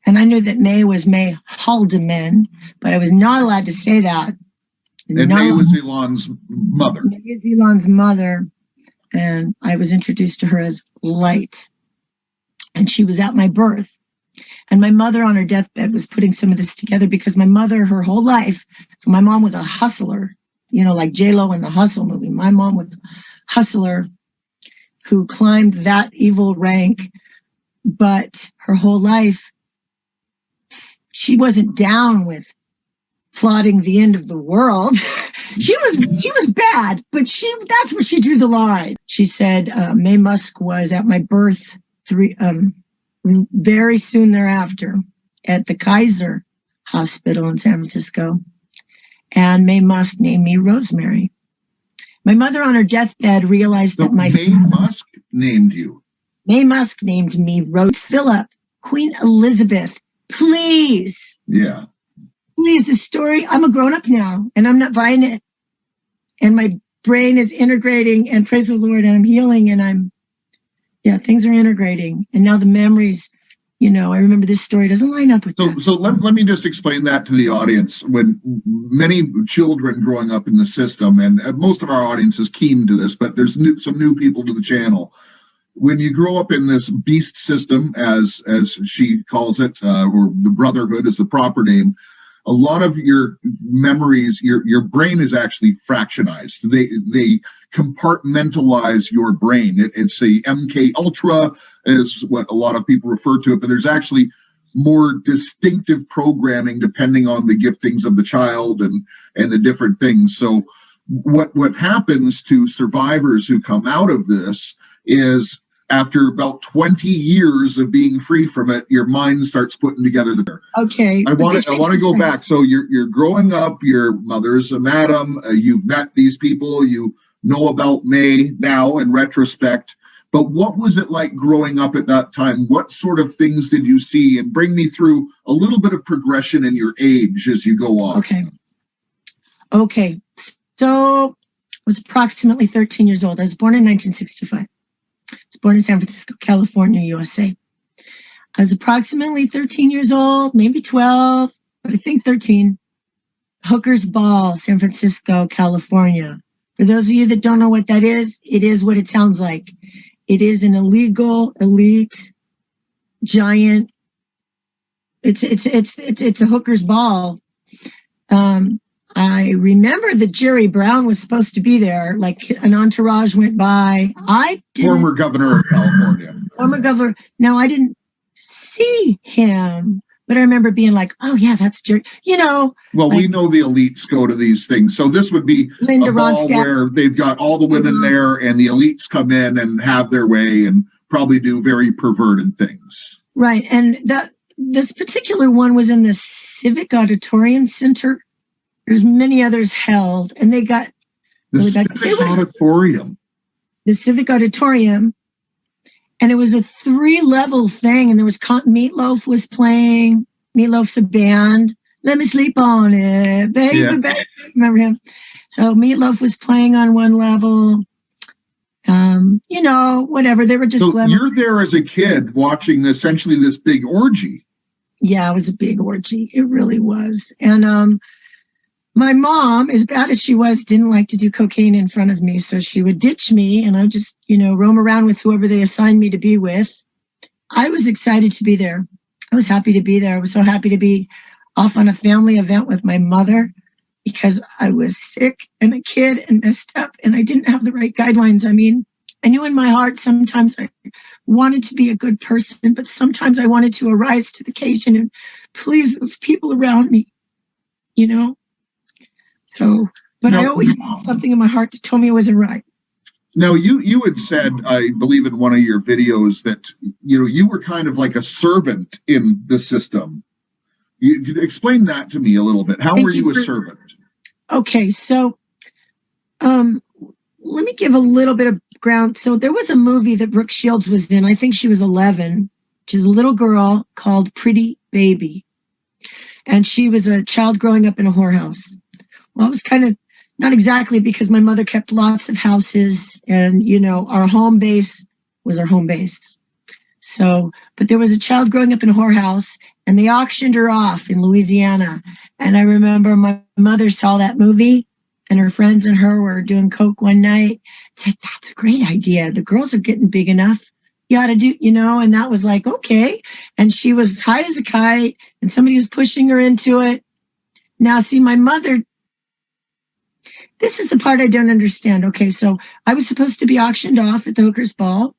And I knew that May was May Haldeman, but I was not allowed to say that. And May was Elon's mother. May is Elon's mother. And I was introduced to her as Light. And she was at my birth. And my mother on her deathbed was putting some of this together because my mother, her whole life, so my mom was a hustler, like J-Lo in the Hustle movie. My mom was a hustler who climbed that evil rank, but her whole life, she wasn't down with plotting the end of the world. She was bad, but that's where she drew the line. She said May Musk was at my birth very soon thereafter at the Kaiser Hospital in San Francisco, and May Musk named me Rosemary. My mother on her deathbed realized that May Musk named you. May Musk named me Rose Phillip. Queen Elizabeth, please. Yeah. Please, the story, I'm a grown-up now, and I'm not buying it. And my brain is integrating, and praise the Lord, and I'm healing, and things are integrating. And now the memories, I remember this story doesn't line up with that. So let me just explain that to the audience. When many children growing up in the system, and most of our audience is keen to this, but there's some new people to the channel. When you grow up in this beast system, as she calls it, or the Brotherhood is the proper name, a lot of your memories, your brain is actually fractionized. They compartmentalize your brain. It's the MK Ultra is what a lot of people refer to it, but there's actually more distinctive programming depending on the giftings of the child and the different things. So what happens to survivors who come out of this is, after about 20 years of being free from it, your mind starts putting together the. Okay. I want to go back. So you're growing up. Your mother's a madam. You've met these people. You know about May now in retrospect. But what was it like growing up at that time? What sort of things did you see? And bring me through a little bit of progression in your age as you go on. Okay. So I was approximately 13 years old. I was born in 1965. I was born in San Francisco, California, USA. I was approximately 13 years old, maybe 12, but I think 13. Hooker's Ball, San Francisco, California. For those of you that don't know what that is, it is what it sounds like. It is an illegal, elite, giant. It's a hooker's ball. I remember that Jerry Brown was supposed to be there, like an entourage went by. Former governor of California. Former governor. Now, I didn't see him, but I remember being like, oh, yeah, that's Jerry. Well, like, we know the elites go to these things. So this would be Linda a ball where they've got all the women there and the elites come in and have their way and probably do very perverted things. Right. And this particular one was in the Civic Auditorium Center. There's many others held, and they got the Civic Auditorium. The Civic Auditorium, and it was a 3-level thing. And there was Meatloaf was playing. Meatloaf's a band. Let me sleep on it, baby. Yeah. Baby. Remember him? So Meatloaf was playing on one level. Whatever. They were just. So you're there as a kid watching essentially this big orgy. Yeah, it was a big orgy. It really was, and my mom, as bad as she was, didn't like to do cocaine in front of me. So she would ditch me and I would just, roam around with whoever they assigned me to be with. I was excited to be there. I was happy to be there. I was so happy to be off on a family event with my mother because I was sick and a kid and messed up and I didn't have the right guidelines. I mean, I knew in my heart sometimes I wanted to be a good person, but sometimes I wanted to arise to the occasion and please those people around me, So, but I always had something in my heart that told me it wasn't right. Now, you had said, I believe in one of your videos that, you were kind of like a servant in the system. You could explain that to me a little bit. How were you a servant? Okay, so let me give a little bit of ground. So there was a movie that Brooke Shields was in. I think she was 11. She was a little girl called Pretty Baby. And she was a child growing up in a whorehouse. Well, it was kind of not exactly because my mother kept lots of houses and, our home base was our home base. So, but there was a child growing up in a whorehouse, and they auctioned her off in Louisiana. And I remember my mother saw that movie, and her friends and her were doing coke one night. Said, "That's a great idea. The girls are getting big enough. You ought to do, you know." And that was like, okay. And she was high as a kite, and somebody was pushing her into it. Now, see, my mother. This is the part I don't understand. Okay, so I was supposed to be auctioned off at the Hookers Ball.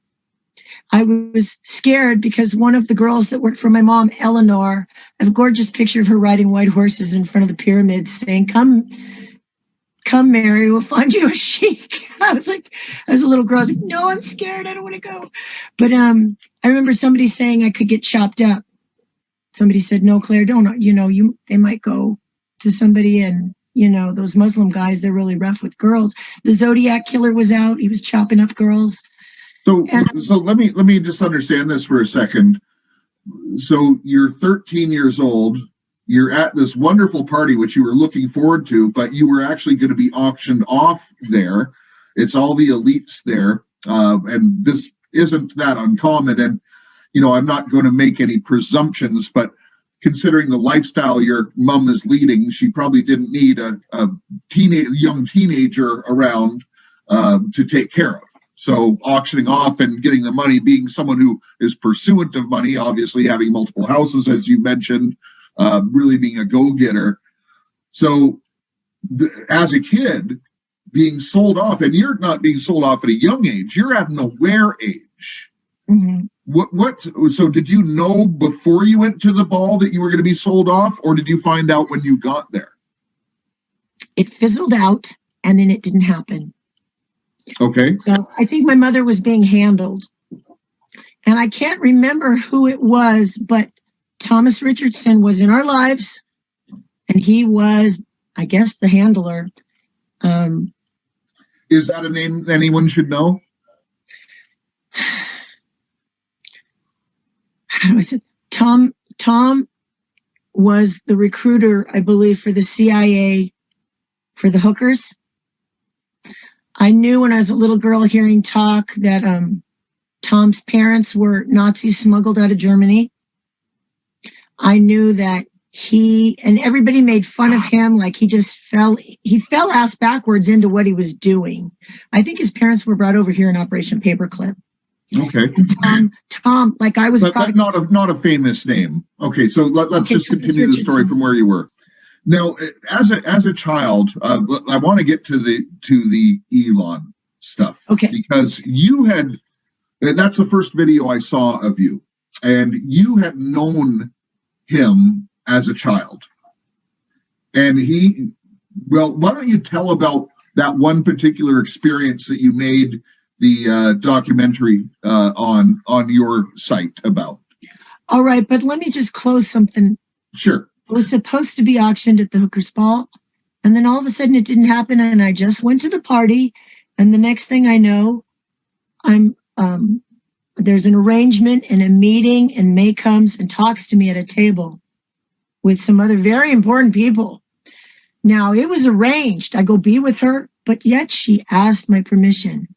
I was scared because one of the girls that worked for my mom, Eleanor, I have a gorgeous picture of her riding white horses in front of the pyramids saying, come, Mary, we'll find you a sheik. I was like, as a little girl, I was like, no, I'm scared. I don't want to go. But I remember somebody saying I could get chopped up. Somebody said, no, Claire, don't, they might go to somebody, and, those Muslim guys, they're really rough with girls. The Zodiac killer was out. He was chopping up girls. So let me just understand this for a second. So you're 13 years old. You're at this wonderful party, which you were looking forward to, but you were actually going to be auctioned off there. It's all the elites there. And this isn't that uncommon. And, I'm not going to make any presumptions, but considering the lifestyle your mom is leading, she probably didn't need a young teenager around to take care of. So auctioning off and getting the money, being someone who is pursuant of money, obviously having multiple houses, as you mentioned, really being a go-getter. So as a kid, being sold off, and you're not being sold off at a young age, you're at an aware age. Mm-hmm. So did you know before you went to the ball that you were going to be sold off, or did you find out when you got there? It fizzled out, and then it didn't happen. Okay. So I think my mother was being handled. And I can't remember who it was, but Thomas Richardson was in our lives, and he was, I guess, the handler. Is that a name anyone should know? How is it? Tom was the recruiter, I believe, for the CIA, for the hookers. I knew when I was a little girl hearing talk that Tom's parents were Nazis smuggled out of Germany. I knew that he, and everybody made fun of him, like he fell ass backwards into what he was doing. I think his parents were brought over here in Operation Paperclip. Okay. And Tom, like I was, but not a famous name. Okay, so let's just continue the story from where you were. Now, as a child, I want to get to the Elon stuff. Okay. Because that's the first video I saw of you, and you had known him as a child. And why don't you tell about that one particular experience that you made the documentary on your site about? All right, but let me just close something. Sure. It was supposed to be auctioned at the Hookers Ball, and then all of a sudden it didn't happen, and I just went to the party, and the next thing I know, there's an arrangement and a meeting, and May comes and talks to me at a table with some other very important people. Now, it was arranged. I go be with her, but yet she asked my permission.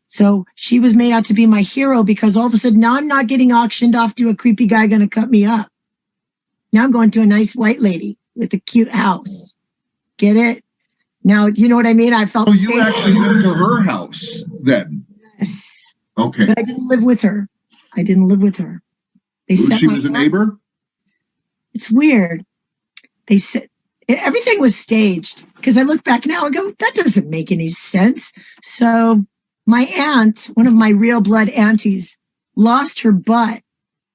So she was made out to be my hero, because all of a sudden now I'm not getting auctioned off to a creepy guy going to cut me up. Now I'm going to a nice white lady with a cute house. Get it? Now, you know what I mean? I felt safe. You actually went to her house then? Yes. Okay. But I didn't live with her. She was a neighbor? It's weird. They said everything was staged, because I look back now and go, that doesn't make any sense. So my aunt, one of my real blood aunties, lost her butt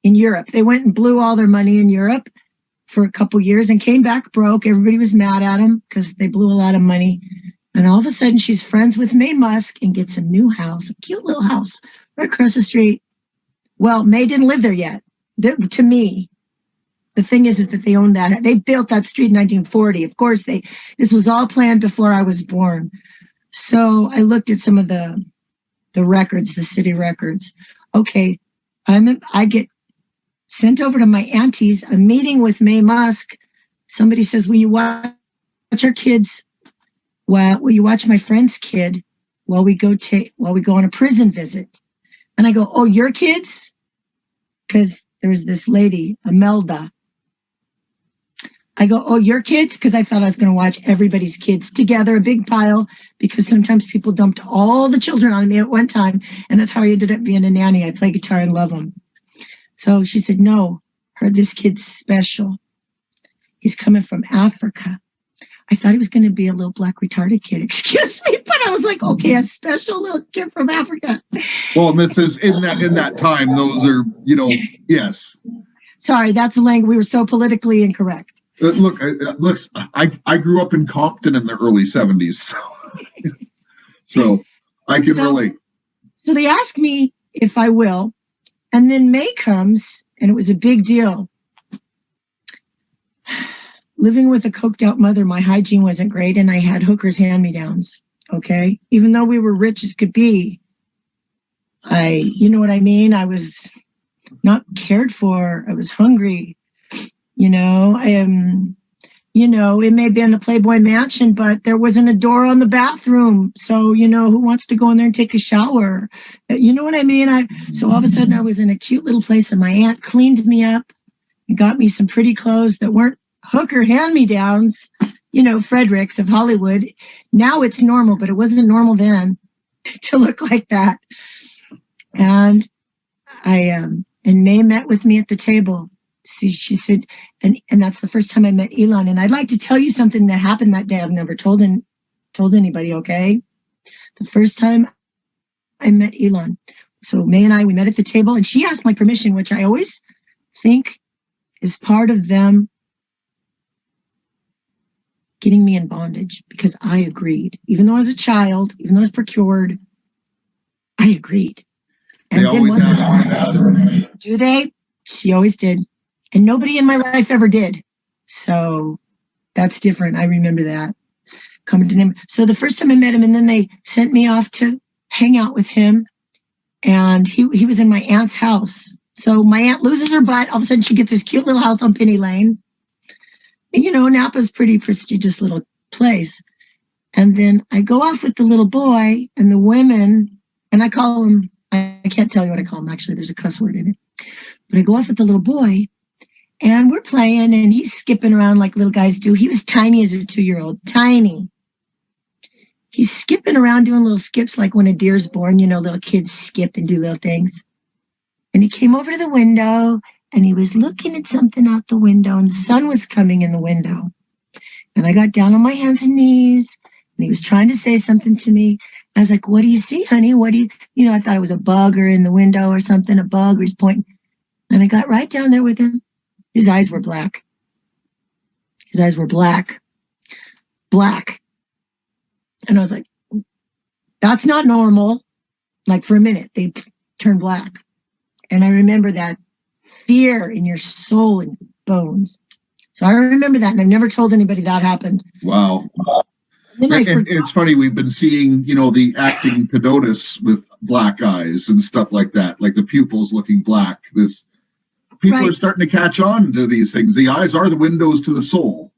in Europe. They went and blew all their money in Europe for a couple years and came back broke. Everybody was mad at them because they blew a lot of money. And all of a sudden she's friends with May Musk and gets a new house, a cute little house right across the street. Well, May didn't live there yet. To me, the thing is that they owned that. They built that street in 1940. Of course, this was all planned before I was born. So I looked at some of the records, the city records. Okay, I get sent over to my auntie's, a meeting with May Musk. Somebody says, will you watch our kids? Well, will you watch my friend's kid while we go on a prison visit? And I go, oh, your kids? Because there was this lady, Imelda. I go, oh, your kids? Because I thought I was going to watch everybody's kids together, a big pile, because sometimes people dumped all the children on me at one time. And that's how I ended up being a nanny. I play guitar and love them. So she said, no, this kid's special. He's coming from Africa. I thought he was going to be a little black retarded kid, excuse me, but I was like, okay, a special little kid from Africa. Well, and this is in that time, those are, yes. Sorry, that's the language. We were so politically incorrect. Look, I grew up in Compton in the early 70s, so I can relate. So they asked me if I will, and then May comes, and it was a big deal. Living with a coked out mother, my hygiene wasn't great, and I had hookers hand-me-downs, okay? Even though we were rich as could be, you know what I mean? I was not cared for. I was hungry. It may have been a Playboy mansion, but there wasn't a door on the bathroom. So, who wants to go in there and take a shower? You know what I mean? So all of a sudden I was in a cute little place, and my aunt cleaned me up and got me some pretty clothes that weren't hooker hand-me-downs, Fredericks of Hollywood. Now it's normal, but it wasn't normal then to look like that. And and May met with me at the table. She said, and that's the first time I met Elon. And I'd like to tell you something that happened that day. I've never told anybody, okay? The first time I met Elon. So May and we met at the table, and she asked my permission, which I always think is part of them getting me in bondage, because I agreed. Even though I was a child, even though I was procured, I agreed. And they always ask permission. Do they? She always did. And nobody in my life ever did. So that's different. I remember that. Coming to him. So the first time I met him, and then they sent me off to hang out with him. And he was in my aunt's house. So my aunt loses her butt. All of a sudden she gets this cute little house on Penny Lane. And, Napa's a pretty prestigious little place. And then I go off with the little boy and the women, and I call him, I can't tell you what I call him. Actually, there's a cuss word in it. But I go off with the little boy, and we're playing, and he's skipping around like little guys do. He was tiny as a 2-year-old, tiny. He's skipping around doing little skips like when a deer's born, little kids skip and do little things. And he came over to the window, and he was looking at something out the window, and the sun was coming in the window. And I got down on my hands and knees, and he was trying to say something to me. I was like, what do you see, honey? What do you, I thought it was a bug or in the window or something, a bug, or he's pointing. And I got right down there with him. His eyes were black. His eyes were black. And I was like, that's not normal. Like for a minute, they turned black. And I remember that fear in your soul and bones. So I remember that, and I've never told anybody that happened. Wow. Then and it's funny, we've been seeing, the acting pedotus with black eyes and stuff like that, like the pupils looking black. People are starting to catch on to these things. The eyes are the windows to the soul.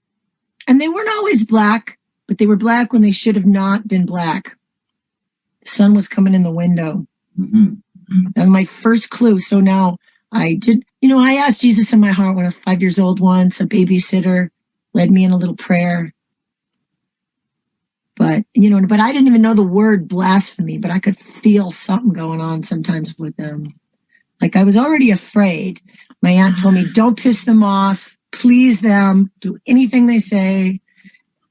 And they weren't always black, but they were black when they should have not been black. The sun was coming in the window. Mm-hmm. And my first clue. So now I did, I asked Jesus in my heart when I was 5 years old once. A babysitter led me in a little prayer. But, but I didn't even know the word blasphemy, but I could feel something going on sometimes with them. Like I was already afraid. My aunt told me, don't piss them off, please them, do anything they say.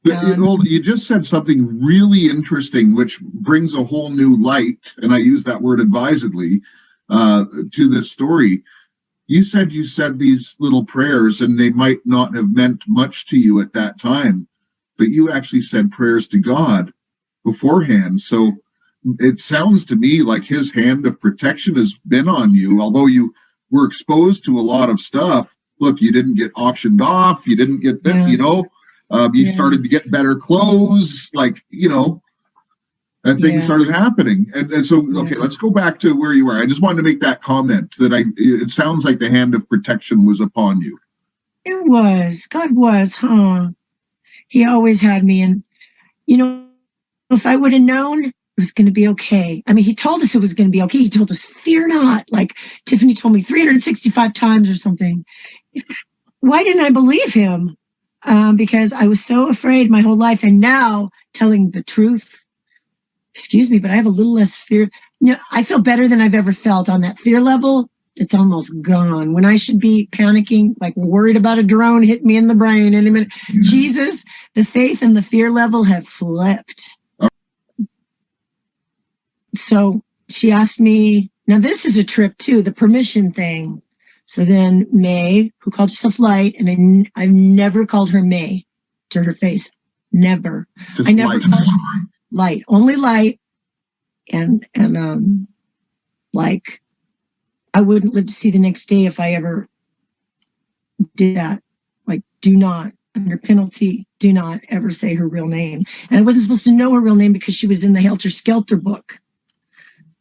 You just said something really interesting, which brings a whole new light, and I use that word advisedly, to this story. You said these little prayers, and they might not have meant much to you at that time, but you actually said prayers to God beforehand. So it sounds to me like his hand of protection has been on you, although you were exposed to a lot of stuff. Look, you didn't get auctioned off. You didn't get that, you started to get better clothes, and things started happening. And so, okay, let's go back to where you were. I just wanted to make that comment that it sounds like the hand of protection was upon you. It was. God was, huh? He always had me. And, if I would have known it was going to be okay. I mean, he told us it was going to be okay. He told us, fear not. Like Tiffany told me 365 times or something. Why didn't I believe him? Because I was so afraid my whole life. And now telling the truth, excuse me, but I have a little less fear. I feel better than I've ever felt on that fear level. It's almost gone. When I should be panicking, like worried about a drone hitting me in the brain any minute. Jesus, the faith and the fear level have flipped. So she asked me, now this is a trip too, the permission thing. So then May, who called herself Light, and I've never called her May to her face. Never. Just I never Light. called her Light. Only Light. And like, I wouldn't live to see the next day if I ever did that. Like, do not, under penalty, do not ever say her real name. And I wasn't supposed to know her real name because she was in the Helter Skelter book.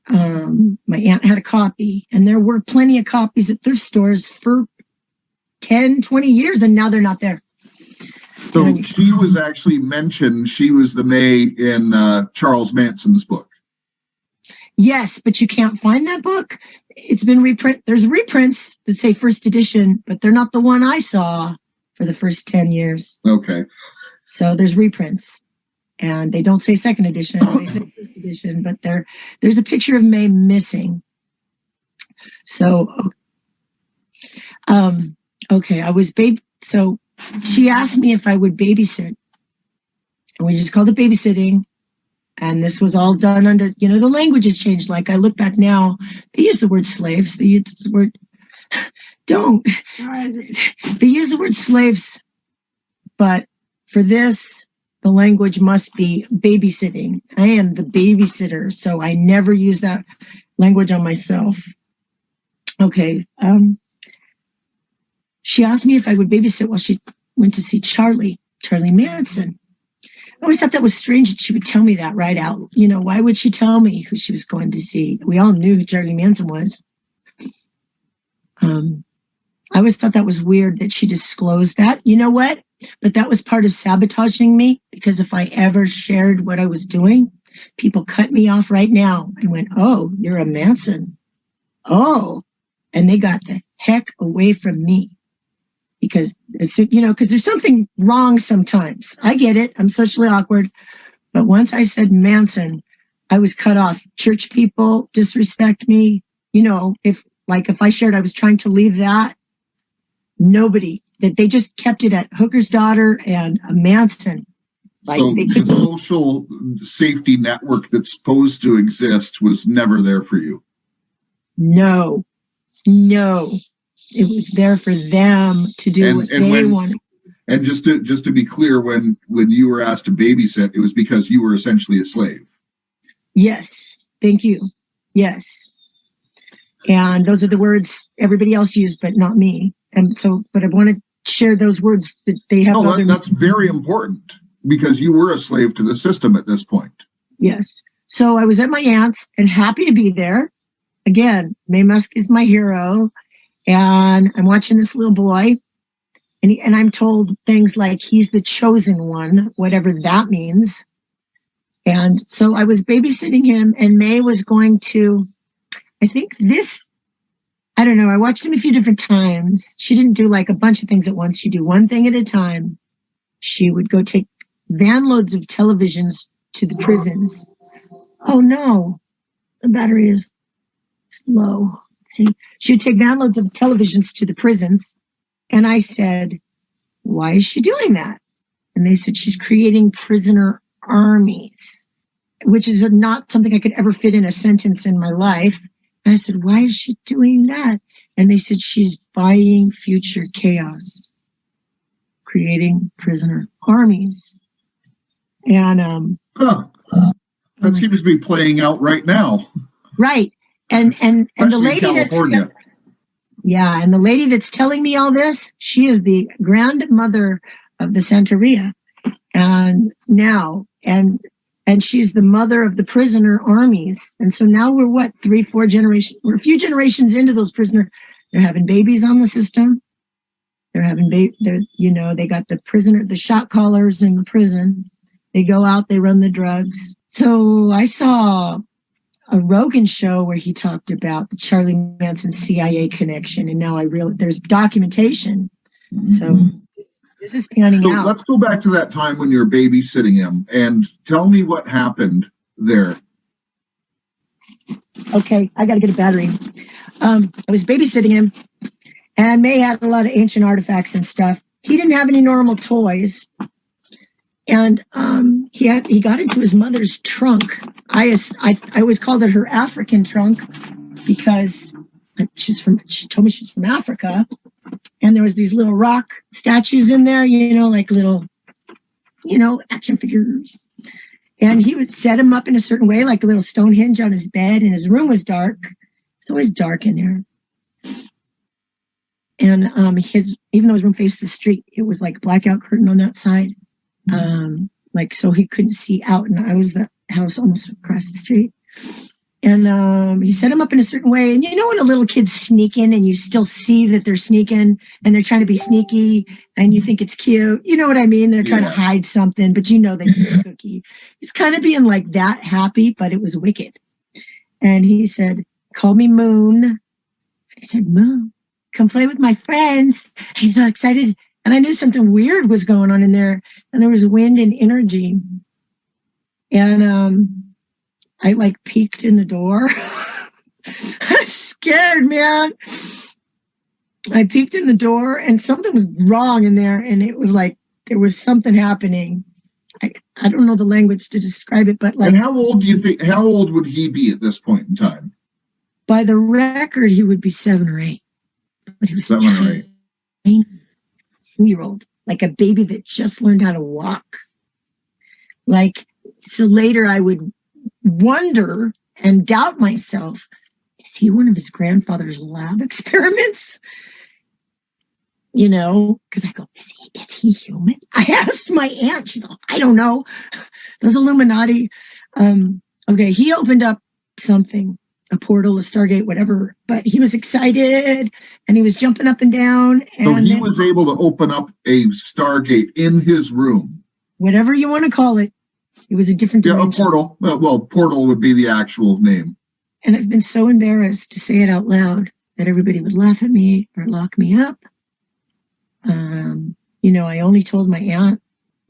My aunt had a copy, and there were plenty of copies at thrift stores for 10, 20 years, and now they're not there. So she was actually mentioned, she was the May in Charles Manson's book. Yes, but you can't find that book. It's been reprint. There's reprints that say first edition, but they're not the one I saw for the first 10 years. Okay. So there's reprints, and they don't say second edition. They say first edition, but there's a picture of May missing. So, okay, I was so she asked me if I would babysit, and we just called it babysitting. And this was all done under, the language has changed. Like I look back now, they use the word slaves. They use the word, don't. They use the word slaves. But for this, the language must be babysitting. I am the babysitter. So I never use that language on myself. Okay. She asked me if I would babysit while she went to see Charlie Manson. I always thought that was strange that she would tell me that right out. Why would she tell me who she was going to see? We all knew who Charlie Manson was. I always thought that was weird that she disclosed that. You know what? But that was part of sabotaging me, because if I ever shared what I was doing, people cut me off right now and went, oh, you're a Manson. Oh, and they got the heck away from me. Because there's something wrong sometimes. I get it. I'm socially awkward. But once I said Manson, I was cut off. Church people disrespect me. If I shared I was trying to leave that, nobody, that they just kept it at Hooker's daughter and a Manson. So the social safety network that's supposed to exist was never there for you. No. It was there for them to do what they wanted. And just to be clear, when you were asked to babysit, it was because you were essentially a slave. Yes. Thank you. Yes. And those are the words everybody else used, but not me. And so, but I want to share those words that they have. That's very important, because you were a slave to the system at this point. Yes. So I was at my aunt's and happy to be there. Again, May Musk is my hero. And I'm watching this little boy, and I'm told things like he's the chosen one, whatever that means. And so I was babysitting him, and May was going to, I don't know, I watched him a few different times. She didn't do like a bunch of things at once. She'd do one thing at a time. She would go take van loads of televisions to the prisons. Oh no, the battery is low. See, she would take van loads of televisions to the prisons. And I said, why is she doing that? And they said, she's creating prisoner armies, which is not something I could ever fit in a sentence in my life. And I said, why is she doing that? And they said, she's buying future chaos, creating prisoner armies. And that seems to be playing out right now. Right. And the lady and the lady that's telling me all this, she is the grandmother of the Santeria, and she's the mother of the prisoner armies. And so now we're 3-4 generations. We're a few generations into those prisoners. They're having babies on the system. They're having they got the shot callers in the prison. They go out, they run the drugs. So I saw a Rogan show where he talked about the Charlie Manson CIA connection, and now I realize there's documentation. So this is panning out. Let's go back to that time when you were babysitting him and tell me what happened there. Okay, I got to get a battery. I was babysitting him, and May had a lot of ancient artifacts and stuff. He didn't have any normal toys, and he got into his mother's trunk. I always called it her African trunk because she told me she's from Africa, and there was these little rock statues in there, like little, action figures. And he would set him up in a certain way, like a little Stonehenge on his bed, and his room was dark. It's always dark in there. And even though his room faced the street, it was like blackout curtain on that side, so he couldn't see out. And I was the house almost across the street. And he set him up in a certain way. And when a little kid's sneaking and you still see that they're sneaking and they're trying to be sneaky and you think it's cute. You know what I mean? They're trying to hide something, but they keep a cookie. He's kind of being like that happy, but it was wicked. And he said, call me Moon. I said, Moon, come play with my friends. He's all excited. And I knew something weird was going on in there. And there was wind and energy. And I peeked in the door. I was scared, man. I peeked in the door and something was wrong in there. And it was like, there was something happening. I don't know the language to describe it, but And how old would he be at this point in time? By the record, he would be 7 or 8. But he was 7 or 8. 2-year-old, like a baby that just learned how to walk. So later I would wonder and doubt myself, is he one of his grandfather's lab experiments? Because I go, is he human? I asked my aunt. She's like, I don't know. Those Illuminati. Okay, he opened up something, a portal, a Stargate, whatever. But he was excited and he was jumping up and down. And so he was able to open up a Stargate in his room. Whatever you want to call it. It was a different dimension. Yeah, a portal. Well, portal would be the actual name. And I've been so embarrassed to say it out loud that everybody would laugh at me or lock me up. I only told my aunt.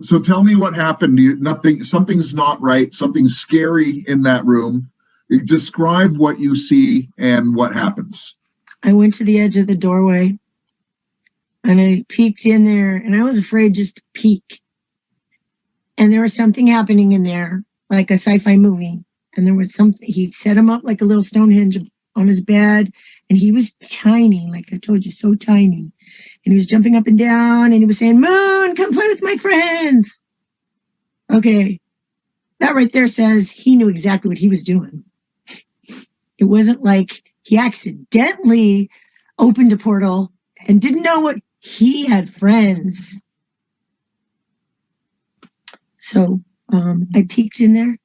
So tell me what happened. Something's not right. Something's scary in that room. Describe what you see and what happens. I went to the edge of the doorway and I peeked in there, and I was afraid just to peek. And there was something happening in there, like a sci-fi movie. And there was something, he set him up like a little Stonehenge on his bed. And he was tiny, like I told you, so tiny. And he was jumping up and down and he was saying, Moon, come play with my friends. Okay. That right there says he knew exactly what he was doing. It wasn't like he accidentally opened a portal and didn't know what he had friends. So I peeked in there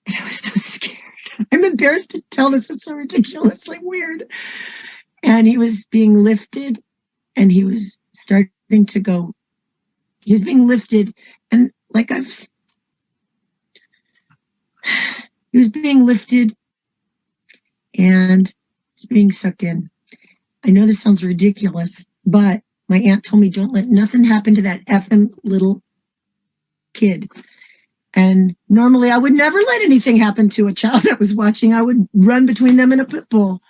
and I was so scared. I'm embarrassed to tell this. It's so ridiculously weird. And he was being lifted and he was starting to go. He was being lifted and he was being lifted and was being sucked in. I know this sounds ridiculous, but my aunt told me don't let nothing happen to that effing little kid. And normally I would never let anything happen to a child that was watching. I would run between them and a pit bull.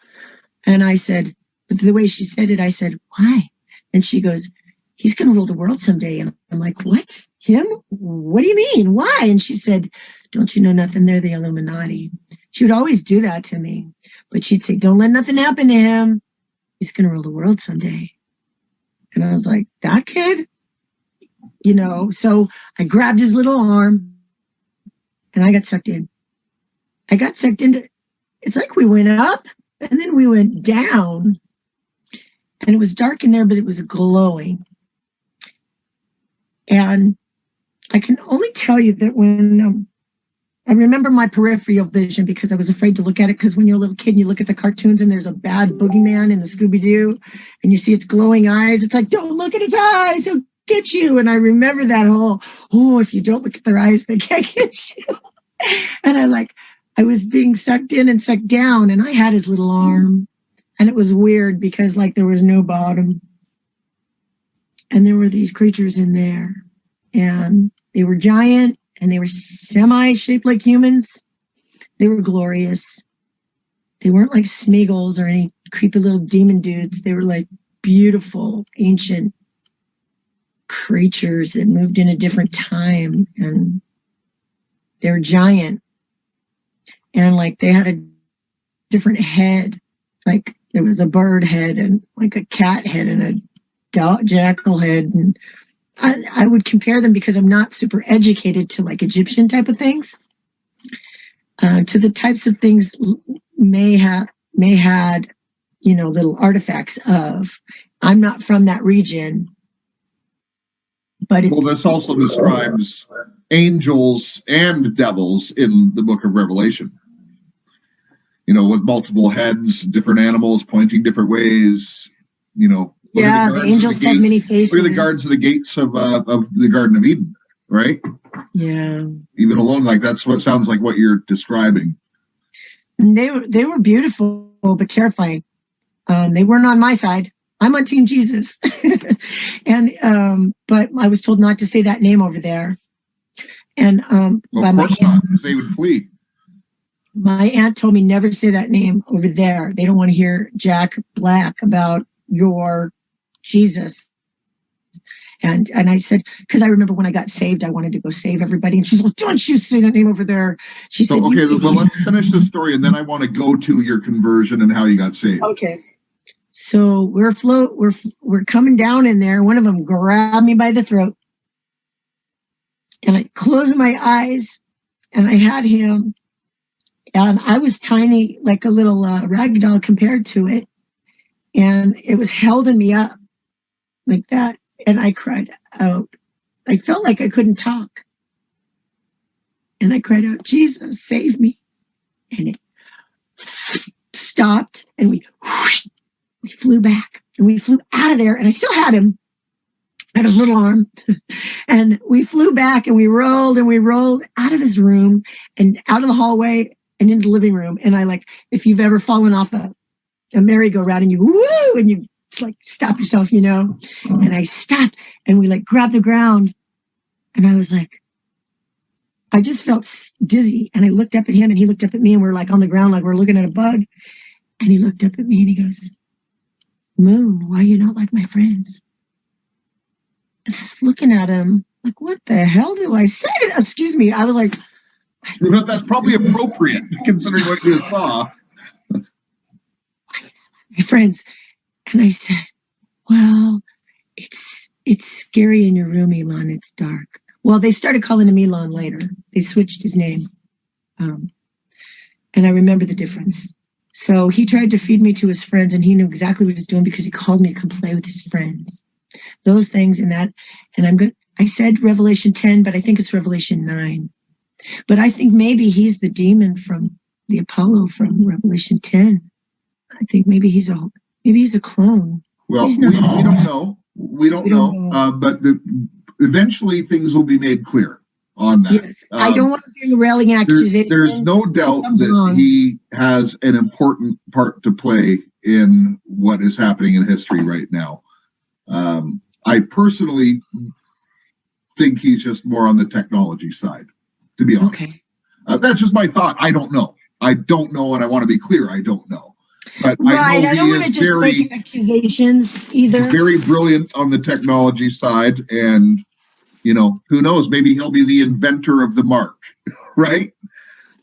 And I said, but the way she said it, I said, why? And she goes, he's going to rule the world someday. And I'm like, what? Him? What do you mean? Why? And she said, don't you know nothing? They're the Illuminati. She would always do that to me. But she'd say, don't let nothing happen to him. He's going to rule the world someday. And I was like, that kid? So I grabbed his little arm and I got sucked in. I got sucked into, it's like we went up and then we went down. And it was dark in there, but it was glowing. And I can only tell you that when I remember my peripheral vision because I was afraid to look at it, because when you're a little kid and you look at the cartoons and there's a bad boogeyman in the Scooby-Doo and you see its glowing eyes, it's like, don't look at his eyes, he'll get you. And I remember that whole, oh, if you don't look at their eyes, they can't get you. And I was being sucked in and sucked down, and I had his little arm. And it was weird because there was no bottom. And there were these creatures in there. And they were giant, and they were semi-shaped like humans. They were glorious. They weren't like Smeagol's or any creepy little demon dudes. They were like beautiful, ancient creatures that moved in a different time. And they were giant. And they had a different head. There was a bird head and a cat head and a jackal head. And I would compare them, because I'm not super educated, to Egyptian type of things, to the types of things May had little artifacts of. I'm not from that region, but this also describes angels and devils in the book of Revelation. With multiple heads, different animals pointing different ways. The angels have many faces. Look at the guards of the gates of the Garden of Eden, right? Yeah. Even alone, that's what sounds like what you're describing. And they were beautiful, but terrifying. They weren't on my side. I'm on Team Jesus. And but I was told not to say that name over there. And by of course not, because they would flee. My aunt told me never say that name over there. They don't want to hear Jack Black about your Jesus. And I said, because I remember when I got saved, I wanted to go save everybody. And she's like, don't you say that name over there. She said, okay, well, let's finish the story, and then I want to go to your conversion and how you got saved. Okay. So we're coming down in there. One of them grabbed me by the throat. And I closed my eyes, and I had him. And I was tiny, like a little rag doll compared to it. And it was holding me up like that. And I cried out. I felt like I couldn't talk. And I cried out, Jesus, save me. And it stopped, and we flew back. And we flew out of there, and I still had him. I had his little arm. And we flew back, and we rolled out of his room and out of the hallway and into the living room. And if you've ever fallen off a merry-go-round and you woo, and you stop yourself, and I stopped, and we grabbed the ground, and I was I just felt dizzy, and I looked up at him, and he looked up at me, and we're on the ground, we're looking at a bug, and he looked up at me, and he goes, Moon, why are you not like my friends? And I was looking at him what the hell do I say? Excuse me. I was that's probably appropriate considering what you saw. My friends. And I said, well, it's scary in your room, Elon. It's dark. Well, they started calling him Elon later. They switched his name. And I remember the difference. So he tried to feed me to his friends, and he knew exactly what he was doing because he called me to come play with his friends. Those things and that. And I said Revelation 10, but I think it's Revelation 9. But I think maybe he's the demon from the Apollo from Revelation 10. I think maybe he's a clone. Well, we don't know. We don't know. But eventually things will be made clear on that. Yes. I don't want to be a railing accusation. There's no doubt that he has an important part to play in what is happening in history right now. I personally think he's just more on the technology side, to be honest. Okay. That's just my thought. I don't know. And I want to be clear. I don't know. But right, I don't want to just make accusations either. Very brilliant on the technology side, and who knows? Maybe he'll be the inventor of the mark, right?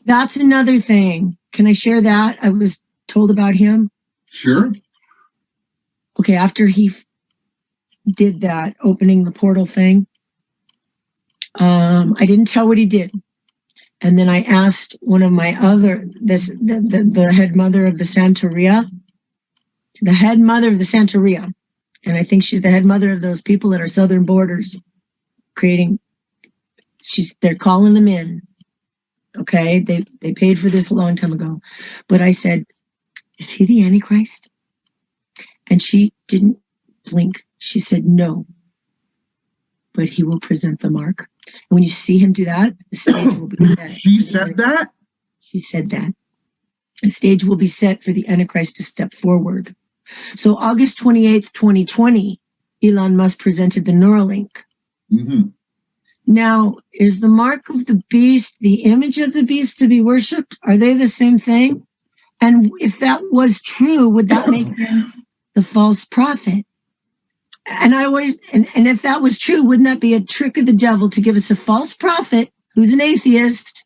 That's another thing. Can I share that? I was told about him. Sure. Okay, after he did that opening the portal thing, I didn't tell what he did. And then I asked one of my the head mother of the Santeria, and I think she's the head mother of those people at our southern borders, they're calling them in. Okay, they paid for this a long time ago. But I said, is he the Antichrist? And she didn't blink. She said, no. but he will present the mark. And when you see him do that, the stage will be set. She said that? She said that. The stage will be set for the Antichrist to step forward. So August 28th, 2020, Elon Musk presented the Neuralink. Mm-hmm. Now, is the mark of the beast the image of the beast to be worshipped? Are they the same thing? And if that was true, would that make him the false prophet? And and if that was true, wouldn't that be a trick of the devil to give us a false prophet who's an atheist,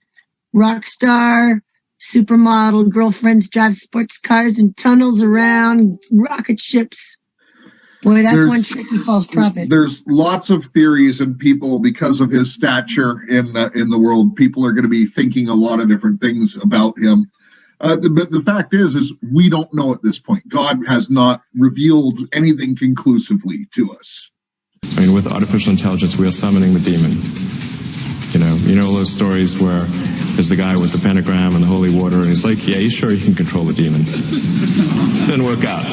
rock star, supermodel, girlfriends drive sports cars and tunnels around rocket ships? Boy, that's one tricky false prophet. There's lots of theories, and people, because of his stature in the world, people are going to be thinking a lot of different things about him. But the fact is we don't know at this point. God has not revealed anything conclusively to us. I mean, with artificial intelligence, we are summoning the demon. You know those stories where there's the guy with the pentagram and the holy water, and he's like, yeah, you sure you can control the demon? Didn't work out.